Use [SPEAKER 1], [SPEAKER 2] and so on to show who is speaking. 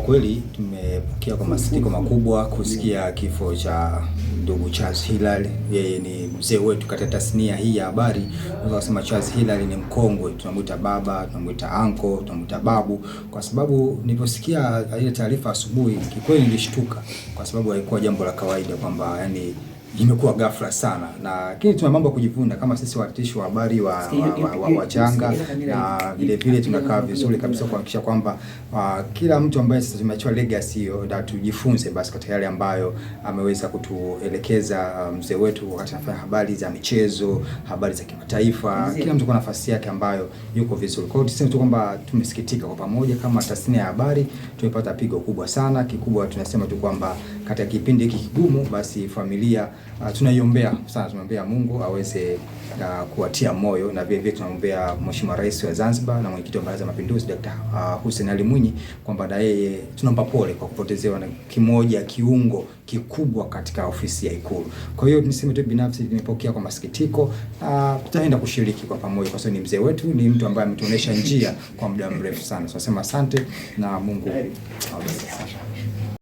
[SPEAKER 1] kweli tumepokea kwa masikitiko makubwa kusikia kifo cha ndugu Charles Hilary. Yeye ni mzee wetu katika tasnia hii ya habari. Unaweza kusema Charles Hilary ni mkongwe, tunamuita baba, tunamuita anko, tunamuita babu, kwa sababu niliposikia ile taarifa asubuhi kikweli nilishtuka, kwa sababu haikuwa jambo la kawaida kwamba yani imekuwa ghafla sana, na lakini tuna mambo kujivuna kama sisi waandishi wa habari wa changa, na vile vile tunakaa vizuri kabisa kuhakikisha kwamba kila mtu ambaye sasa tumeacha legacy hiyo na tujifunze basi katika yale ambayo ameweza kutuelekeza mzee wetu wakati anafanya habari za michezo, habari za kimataifa. Kila mtu kwa nafasi yake ambayo yuko vizuri. Kwa hiyo tuseme tu kwamba tumesikitika kwa pamoja kama tasnia ya habari, tumepata pigo kubwa sana. Kikubwa tunasema tu kwamba katika kipindi hiki kigumu basi familia tunaiombea sana, tunaombea Mungu aweze kuwatia moyo, na vile vile tunaombea Mheshimiwa Rais wa Zanzibar na Mwenyekiti wa Baraza la Mapinduzi Dr. Hussein Ali Mwinyi kwamba na yeye tunampa pole kwa kupotezewa na kimoja kiungo kikubwa katika ofisi ya Ikulu. Kwa hiyo niseme tu binafsi nimepokea kwa masikitiko, tutaenda kushiriki kwa pamoja kwa sababu ni mzee wetu, ni mtu ambaye ametuonesha njia kwa muda mrefu sana. Tunasema asante na Mungu awabariki.